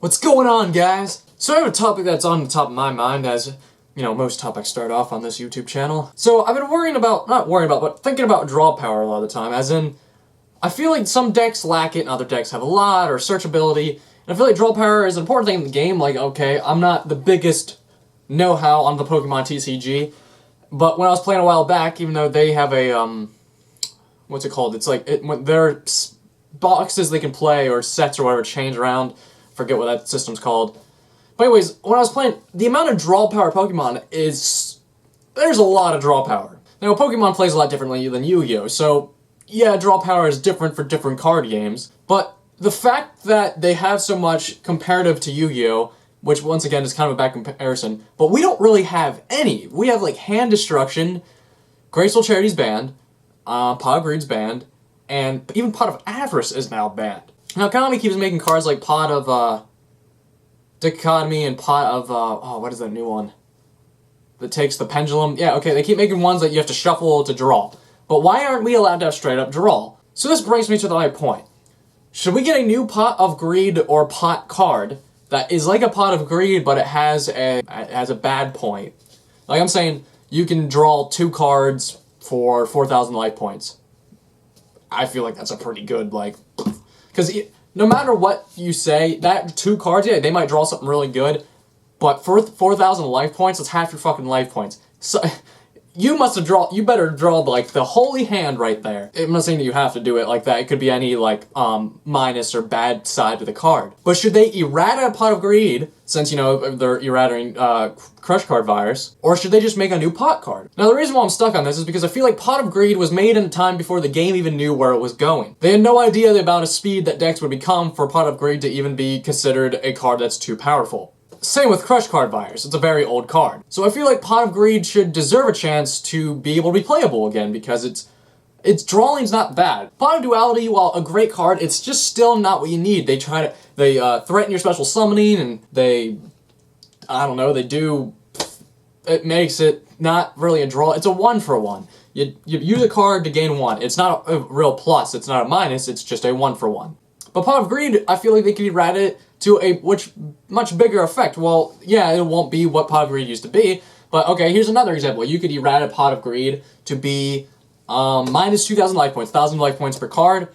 What's going on, guys? So I have a topic that's on the top of my mind, as you know, most topics start off on this YouTube channel. So I've been but thinking about draw power a lot of the time, as in, I feel like some decks lack it and other decks have a lot, or searchability, and I feel like draw power is an important thing in the game. Like, okay, I'm not the biggest know-how on the Pokemon TCG, but when I was playing a while back, even though they have a, what's it called? It's like, when their boxes they can play, or sets or whatever, change around. Forget what that system's called. But anyways, when I was playing, the amount of draw power Pokemon is... There's a lot of draw power. Now, Pokemon plays a lot differently than Yu-Gi-Oh! So, yeah, draw power is different for different card games. But the fact that they have so much comparative to Yu-Gi-Oh!, which once again is kind of a bad comparison, but we don't really have any. We have, like, Hand Destruction, Graceful Charity's banned, Pot of Greed's banned, and even Pot of Avarice is now banned. Now, Konami keeps making cards like Pot of, Dichotomy and Pot of, oh, what is that new one? That takes the pendulum. Yeah, okay, they keep making ones that you have to shuffle to draw. But why aren't we allowed to have straight up draw? So this brings me to the right point. Should we get a new Pot of Greed or Pot card that is like a Pot of Greed, but it has a bad point? Like I'm saying, you can draw 2 cards for 4,000 life points. I feel like that's a pretty good, like... Because no matter what you say, that 2 cards, yeah, they might draw something really good, but for 4,000 life points, it's half your fucking life points. So, you better draw, like, the holy hand right there. I'm not saying that you have to do it like that. It could be any, like, minus or bad side to the card. But should they errata a Pot of Greed, since, you know, they're erratating, Crush Card Virus, or should they just make a new Pot card? Now, the reason why I'm stuck on this is because I feel like Pot of Greed was made in a time before the game even knew where it was going. They had no idea the amount of speed that decks would become for Pot of Greed to even be considered a card that's too powerful. Same with Crush Card Virus, it's a very old card. So I feel like Pot of Greed should deserve a chance to be able to be playable again, because its drawing's not bad. Pot of Duality, while a great card, it's just still not what you need. They threaten your special summoning, and it makes it not really a draw. It's a 1-for-1. You use a card to gain 1. It's not a real plus, it's not a minus, it's just a 1-for-1. But Pot of Greed, I feel like they could errata it to a much bigger effect. Well, yeah, it won't be what Pot of Greed used to be, but okay, here's another example. You could errata Pot of Greed to be minus 2,000 life points, 1,000 life points per card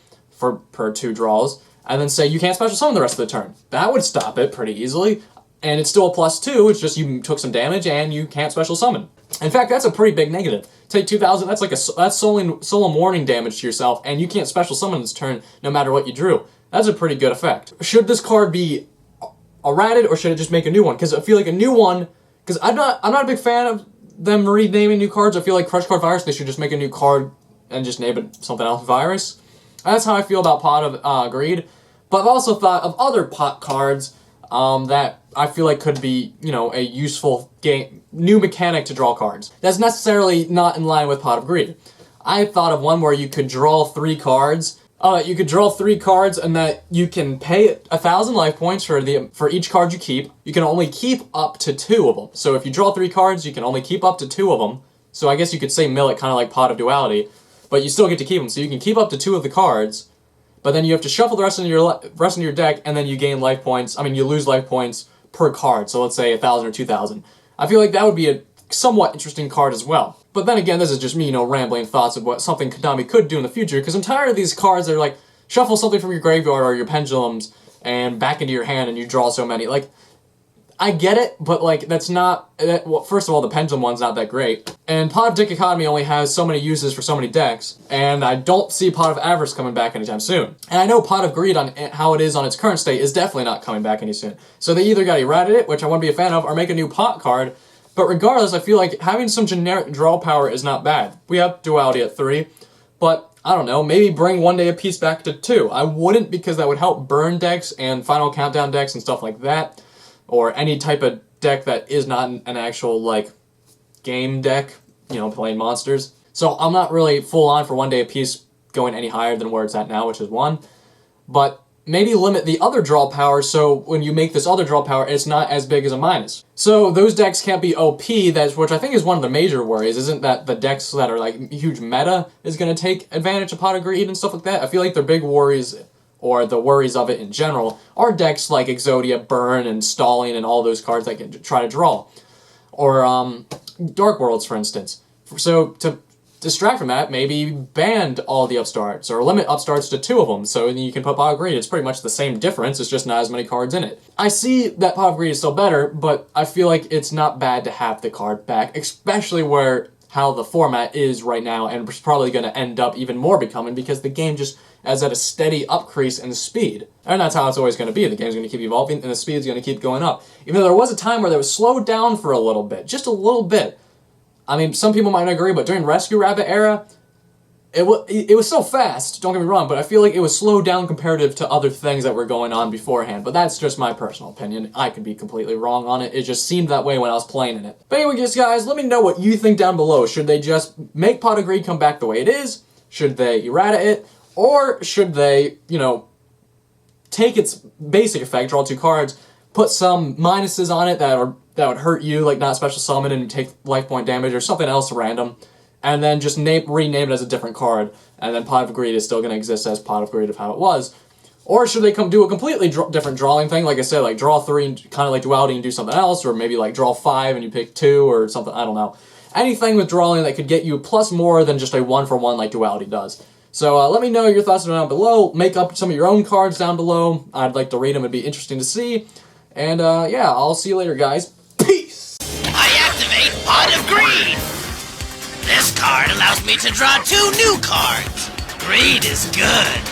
per 2 draws, and then say you can't special summon the rest of the turn. That would stop it pretty easily, and it's still a +2, it's just you took some damage and you can't special summon. In fact, that's a pretty big negative. Take 2,000, that's solemn warning damage to yourself, and you can't special summon this turn no matter what you drew. That's a pretty good effect. Should this card be errated, or should it just make a new one? Because I feel like a new one, because I'm not a big fan of them renaming new cards. I feel like Crush Card Virus, they should just make a new card and just name it something else, Virus. That's how I feel about Pot of Greed. But I've also thought of other Pot cards that I feel like could be, you know, a useful new mechanic to draw cards. That's necessarily not in line with Pot of Greed. I thought of one where you could draw 3 cards. You could draw 3 cards, and that you can pay 1,000 life points for each card you keep. You can only keep up to 2 of them. So if you draw 3 cards, you can only keep up to 2 of them. So I guess you could say mill it kind of like Pot of Duality, but you still get to keep them. So you can keep up to 2 of the cards, but then you have to shuffle the rest of your deck, and then you gain life points. I mean, you lose life points per card. So let's say 1,000 or 2,000. I feel like that would be a somewhat interesting card as well. But then again, this is just me, you know, rambling thoughts of what something Konami could do in the future, because I'm tired of these cards that are like, shuffle something from your graveyard or your pendulums and back into your hand and you draw so many. Like, I get it, but like, that's not, well, first of all, the pendulum one's not that great. And Pot of Dichotomy only has so many uses for so many decks, and I don't see Pot of Avarice coming back anytime soon. And I know Pot of Greed, on how it is on its current state, is definitely not coming back any soon. So they either gotta errata it, which I wouldn't be a fan of, or make a new Pot card. But regardless, I feel like having some generic draw power is not bad. We have Duality at 3, but I don't know, maybe bring One Day a Piece back to 2. I wouldn't, because that would help burn decks and Final Countdown decks and stuff like that, or any type of deck that is not an actual, like, game deck, you know, playing monsters. So I'm not really full on for One Day a Piece going any higher than where it's at now, which is 1. But maybe limit the other draw power, so when you make this other draw power, it's not as big as a minus. So those decks can't be OP, which I think is one of the major worries, isn't that the decks that are like huge meta is going to take advantage of Pot of Greed and stuff like that? I feel like their big worries or the worries of it in general, are decks like Exodia, Burn, and Stalling, and all those cards that can try to draw. Or Dark Worlds, for instance. So to distract from that, maybe ban all the upstarts, or limit upstarts to 2 of them, so you can put Pot of Greed. It's pretty much the same difference, it's just not as many cards in it. I see that Pot of Greed is still better, but I feel like it's not bad to have the card back, especially how the format is right now, and it's probably going to end up even more becoming, because the game just is at a steady upcrease in speed. And that's how it's always going to be. The game's going to keep evolving, and the speed's going to keep going up. Even though there was a time where they was slowed down for a little bit, just a little bit. I mean, some people might not agree, but during Rescue Rabbit era, it was so fast, don't get me wrong, but I feel like it was slowed down comparative to other things that were going on beforehand. But that's just my personal opinion. I could be completely wrong on it. It just seemed that way when I was playing in it. But anyway, guys, let me know what you think down below. Should they just make Pot of Greed come back the way it is? Should they errata it? Or should they, take its basic effect, draw 2 cards, put some minuses on it that would hurt you, like not special summon and take life point damage or something else random, and then just rename it as a different card, and then Pot of Greed is still going to exist as Pot of Greed of how it was? Or should they do a completely different drawing thing, like I said, like draw 3 and kind of like Duality and do something else, or maybe like draw 5 and you pick 2 or something, I don't know. Anything with drawing that could get you plus more than just a 1-for-1 like Duality does. So let me know your thoughts down below. Make up some of your own cards down below. I'd like to read them. It'd be interesting to see. And yeah, I'll see you later, guys. Peace! I activate Pot of Greed! This card allows me to draw 2 new cards. Greed is good.